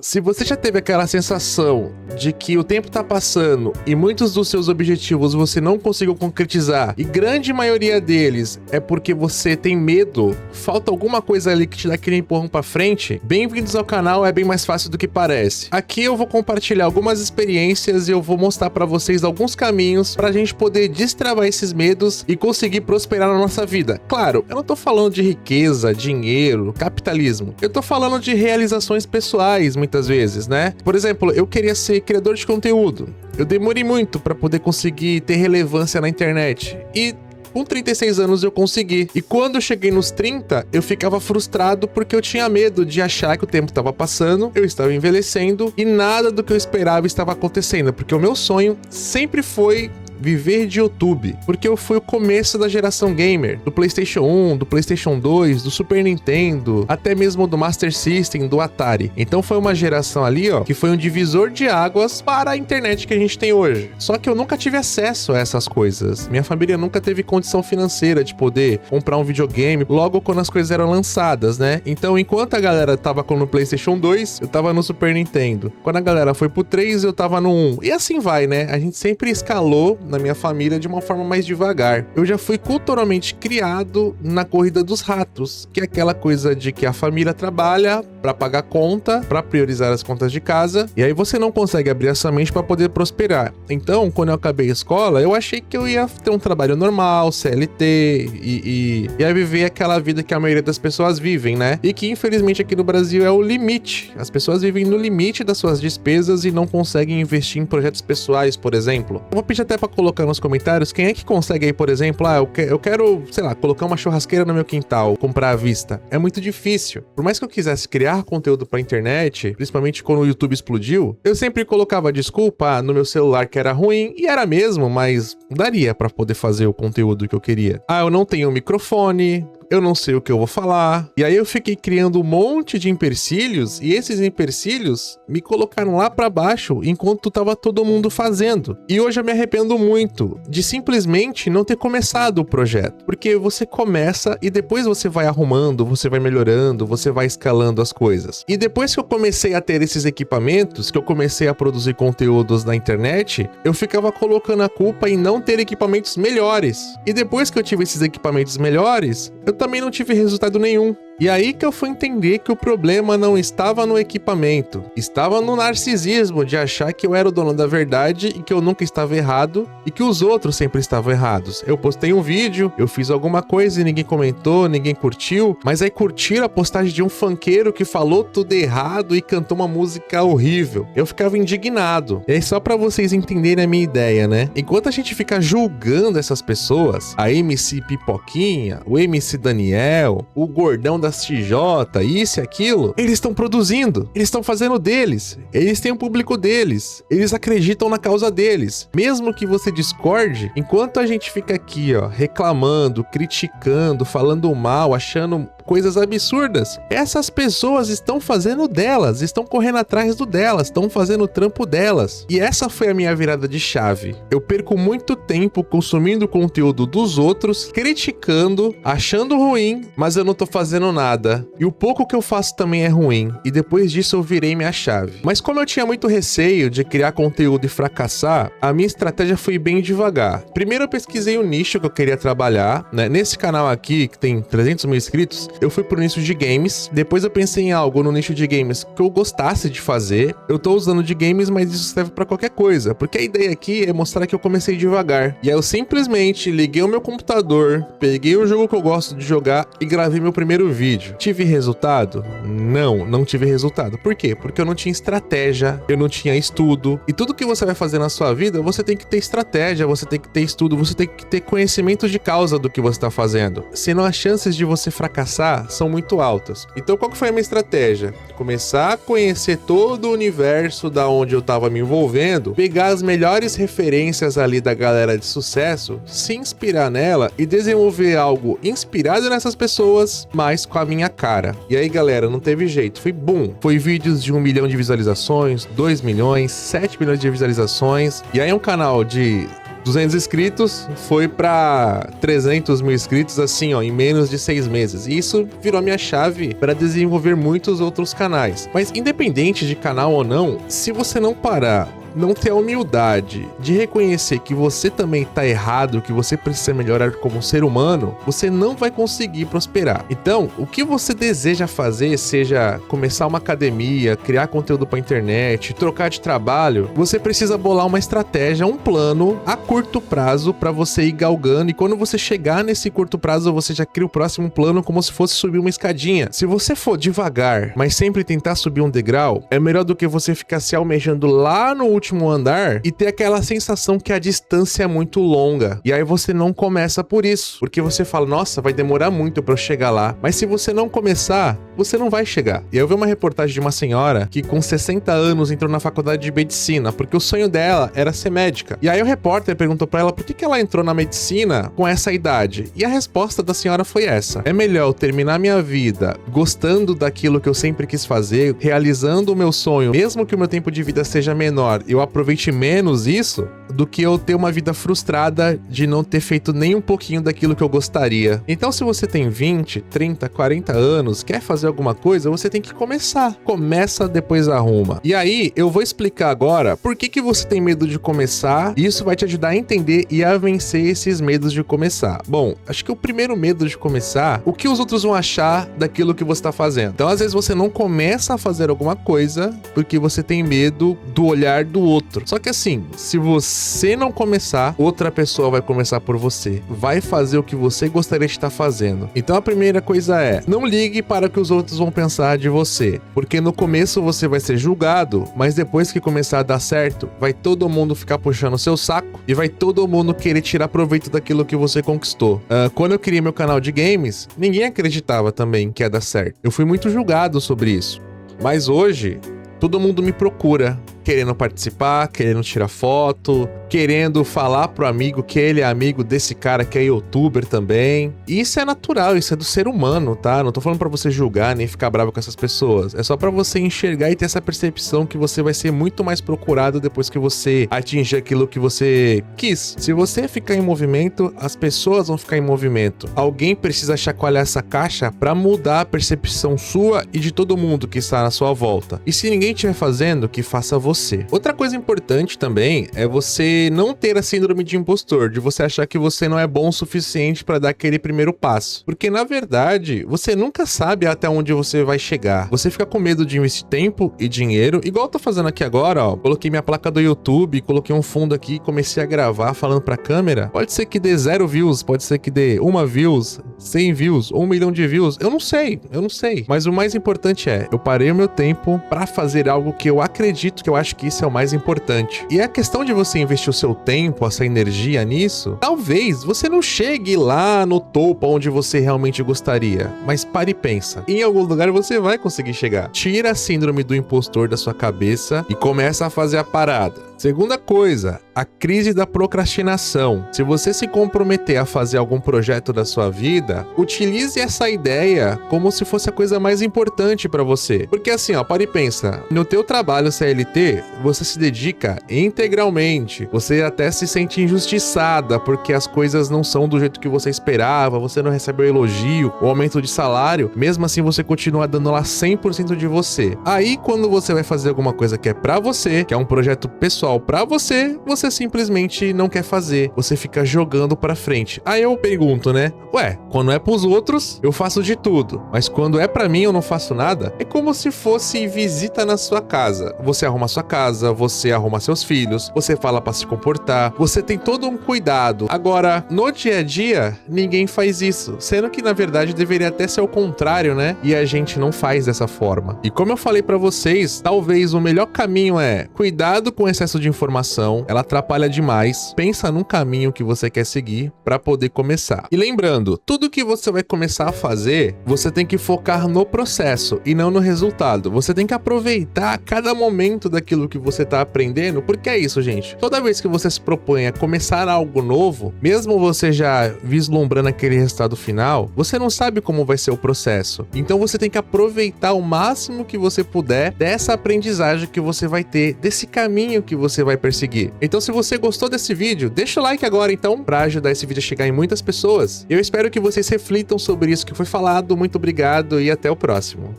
Se você já teve aquela sensação de que o tempo tá passando e muitos dos seus objetivos você não conseguiu concretizar, e grande maioria deles é porque você tem medo, falta alguma coisa ali que te dá aquele empurrão pra frente, bem-vindos ao canal, é bem mais fácil do que parece. Aqui eu vou compartilhar algumas experiências e eu vou mostrar pra vocês alguns caminhos pra gente poder destravar esses medos e conseguir prosperar na nossa vida. Claro, eu não tô falando de riqueza, dinheiro, capitalismo. Eu tô falando de realizações pessoais, muitas vezes, né? Por exemplo, eu queria ser criador de conteúdo. Eu demorei muito para poder conseguir ter relevância na internet. E com 36 anos eu consegui. E quando eu cheguei nos 30, eu ficava frustrado porque eu tinha medo de achar que o tempo estava passando, eu estava envelhecendo e nada do que eu esperava estava acontecendo, porque o meu sonho sempre foi viver de YouTube, porque eu fui o começo da geração gamer, do PlayStation 1, do PlayStation 2, do Super Nintendo, até mesmo do Master System, do Atari. Então foi uma geração ali, ó, que foi um divisor de águas para a internet que a gente tem hoje. Só que eu nunca tive acesso a essas coisas. Minha família nunca teve condição financeira de poder comprar um videogame logo quando as coisas eram lançadas, né? Então, enquanto a galera tava no PlayStation 2, eu tava no Super Nintendo. Quando a galera foi pro 3, eu tava no 1. E assim vai, né? A gente sempre escalou na minha família de uma forma mais devagar. Eu já fui culturalmente criado na corrida dos ratos, que é aquela coisa de que a família trabalha para pagar conta, para priorizar as contas de casa, e aí você não consegue abrir essa mente para poder prosperar. Então, quando eu acabei a escola, eu achei que eu ia ter um trabalho normal, CLT, e ia viver aquela vida que a maioria das pessoas vivem, né? E que infelizmente aqui no Brasil é o limite. As pessoas vivem no limite das suas despesas e não conseguem investir em projetos pessoais, por exemplo. Eu vou pedir até para colocar nos comentários quem é que consegue aí, por exemplo, eu quero, sei lá, colocar uma churrasqueira no meu quintal, comprar à vista. É muito difícil. Por mais que eu quisesse criar conteúdo pra internet, principalmente quando o YouTube explodiu, eu sempre colocava desculpa no meu celular que era ruim, e era mesmo, mas daria pra poder fazer o conteúdo que eu queria. Eu não tenho microfone, eu não sei o que eu vou falar. E aí eu fiquei criando um monte de empecilhos, e esses empecilhos me colocaram lá pra baixo enquanto tava todo mundo fazendo. E hoje eu me arrependo muito de simplesmente não ter começado o projeto. Porque você começa e depois você vai arrumando, você vai melhorando, você vai escalando as coisas. E depois que eu comecei a ter esses equipamentos, que eu comecei a produzir conteúdos na internet, eu ficava colocando a culpa em não ter equipamentos melhores. E depois que eu tive esses equipamentos melhores, eu também não tive resultado nenhum. E aí que eu fui entender que o problema não estava no equipamento, estava no narcisismo de achar que eu era o dono da verdade e que eu nunca estava errado e que os outros sempre estavam errados. Eu postei um vídeo, eu fiz alguma coisa e ninguém comentou, ninguém curtiu, mas aí curtiram a postagem de um funkeiro que falou tudo errado e cantou uma música horrível. Eu ficava indignado. E aí só pra vocês entenderem a minha ideia, né? Enquanto a gente fica julgando essas pessoas, a MC Pipoquinha, o MC Daniel, o gordão da TJ, isso e aquilo, eles estão produzindo, eles estão fazendo deles, eles têm um público deles, eles acreditam na causa deles. Mesmo que você discorde, enquanto a gente fica aqui, ó, reclamando, criticando, falando mal, achando coisas absurdas, essas pessoas estão fazendo delas, estão correndo atrás do delas, estão fazendo o trampo delas. E essa foi a minha virada de chave. Eu perco muito tempo consumindo o conteúdo dos outros, criticando, achando ruim, mas eu não tô fazendo nada. E o pouco que eu faço também é ruim. E depois disso eu virei minha chave. Mas como eu tinha muito receio de criar conteúdo e fracassar, a minha estratégia foi bem devagar. Primeiro eu pesquisei o nicho que eu queria trabalhar, né? Nesse canal aqui, que tem 300 mil inscritos, eu fui pro nicho de games. Depois eu pensei em algo no nicho de games que eu gostasse de fazer. Eu tô usando de games, mas isso serve pra qualquer coisa, porque a ideia aqui é mostrar que eu comecei devagar. E aí eu simplesmente liguei o meu computador, peguei o jogo que eu gosto de jogar e gravei meu primeiro vídeo. Tive resultado? Não tive resultado. Por quê? Porque eu não tinha estratégia, eu não tinha estudo. E tudo que você vai fazer na sua vida, você tem que ter estratégia, você tem que ter estudo, você tem que ter conhecimento de causa do que você tá fazendo. Senão as chances de você fracassar são muito altas. Então qual que foi a minha estratégia? Começar a conhecer todo o universo da onde eu tava me envolvendo, pegar as melhores referências ali da galera de sucesso, se inspirar nela e desenvolver algo inspirado nessas pessoas, mas com a minha cara. E aí galera, não teve jeito, foi boom. Foi vídeos de 1 milhão de visualizações, 2 milhões, 7 milhões de visualizações, e aí um canal de 200 inscritos foi pra 300 mil inscritos, assim, ó, em menos de 6 meses. E isso virou minha chave para desenvolver muitos outros canais. Mas independente de canal ou não, se você não parar, não ter a humildade de reconhecer que você também tá errado, que você precisa melhorar como ser humano, você não vai conseguir prosperar. Então, o que você deseja fazer, seja começar uma academia, criar conteúdo pra internet, trocar de trabalho, você precisa bolar uma estratégia, um plano a curto prazo pra você ir galgando, e quando você chegar nesse curto prazo, você já cria o próximo plano como se fosse subir uma escadinha. Se você for devagar, mas sempre tentar subir um degrau, é melhor do que você ficar se almejando lá no último andar e ter aquela sensação que a distância é muito longa. E aí você não começa por isso, porque você fala, nossa, vai demorar muito pra eu chegar lá. Mas se você não começar, você não vai chegar. E aí eu vi uma reportagem de uma senhora que com 60 anos entrou na faculdade de medicina, porque o sonho dela era ser médica. E aí o repórter perguntou pra ela por que ela entrou na medicina com essa idade. E a resposta da senhora foi essa: é melhor eu terminar minha vida gostando daquilo que eu sempre quis fazer, realizando o meu sonho, mesmo que o meu tempo de vida seja menor, eu aproveite menos isso, do que eu ter uma vida frustrada de não ter feito nem um pouquinho daquilo que eu gostaria. Então, se você tem 20, 30, 40 anos, quer fazer alguma coisa, você tem que começar. Começa, depois arruma. E aí, eu vou explicar agora por que você tem medo de começar, e isso vai te ajudar a entender e a vencer esses medos de começar. Bom, acho que o primeiro medo de começar, o que os outros vão achar daquilo que você tá fazendo. Então, às vezes, você não começa a fazer alguma coisa porque você tem medo do olhar do outro. Só que assim, se você não começar, outra pessoa vai começar por você. Vai fazer o que você gostaria de estar fazendo. Então a primeira coisa é, não ligue para o que os outros vão pensar de você. Porque no começo você vai ser julgado, mas depois que começar a dar certo, vai todo mundo ficar puxando o seu saco e vai todo mundo querer tirar proveito daquilo que você conquistou. Quando eu criei meu canal de games, ninguém acreditava também que ia dar certo. Eu fui muito julgado sobre isso. Mas hoje, todo mundo me procura, querendo participar, querendo tirar foto, querendo falar pro amigo que ele é amigo desse cara que é youtuber também. E isso é natural, isso é do ser humano, tá? Não tô falando pra você julgar nem ficar bravo com essas pessoas. É só pra você enxergar e ter essa percepção que você vai ser muito mais procurado depois que você atingir aquilo que você quis. Se você ficar em movimento, as pessoas vão ficar em movimento. Alguém precisa chacoalhar essa caixa pra mudar a percepção sua e de todo mundo que está na sua volta. E se ninguém estiver fazendo, que faça você. Outra coisa importante também é você não ter a síndrome de impostor, de você achar que você não é bom o suficiente para dar aquele primeiro passo. Porque na verdade, você nunca sabe até onde você vai chegar. Você fica com medo de investir tempo e dinheiro, igual eu tô fazendo aqui agora, ó. Coloquei minha placa do YouTube, coloquei um fundo aqui e comecei a gravar falando pra câmera. Pode ser que dê 0 views, pode ser que dê 1 views, 100 views, 1 milhão de views. Eu não sei. Mas o mais importante é, eu parei o meu tempo pra fazer algo que eu acredito, que eu acho que isso é o mais importante. E a questão de você investir o seu tempo, essa energia nisso, talvez você não chegue lá no topo onde você realmente gostaria, mas pare e pensa. Em algum lugar você vai conseguir chegar. Tira a síndrome do impostor da sua cabeça e começa a fazer a parada. Segunda coisa, a crise da procrastinação. Se você se comprometer a fazer algum projeto da sua vida, utilize essa ideia como se fosse a coisa mais importante pra você. Porque assim, ó, para e pensa, no teu trabalho CLT, você se dedica integralmente, você até se sente injustiçada porque as coisas não são do jeito que você esperava, você não recebe o elogio, o aumento de salário, mesmo assim você continua dando lá 100% de você. Aí quando você vai fazer alguma coisa que é pra você, que é um projeto pessoal pra você, você simplesmente não quer fazer, você fica jogando pra frente. Aí eu pergunto, né? Ué, quando é pros outros, eu faço de tudo, mas quando é pra mim eu não faço nada? É como se fosse visita na sua casa. Você arruma sua casa, você arruma seus filhos, você fala pra se comportar, você tem todo um cuidado. Agora, no dia a dia, ninguém faz isso, sendo que na verdade deveria até ser o contrário, né? E a gente não faz dessa forma. E como eu falei pra vocês, talvez o melhor caminho é cuidado com o excesso de informação, ela atrapalha demais. Pensa num caminho que você quer seguir para poder começar. E lembrando, tudo que você vai começar a fazer, você tem que focar no processo e não no resultado. Você tem que aproveitar cada momento daquilo que você tá aprendendo, porque é isso, gente. Toda vez que você se propõe a começar algo novo, mesmo você já vislumbrando aquele resultado final, você não sabe como vai ser o processo. Então você tem que aproveitar o máximo que você puder dessa aprendizagem que você vai ter, desse caminho que você você vai perseguir. Então, se você gostou desse vídeo, deixa o like agora, então, pra ajudar esse vídeo a chegar em muitas pessoas. Eu espero que vocês reflitam sobre isso que foi falado. Muito obrigado e até o próximo.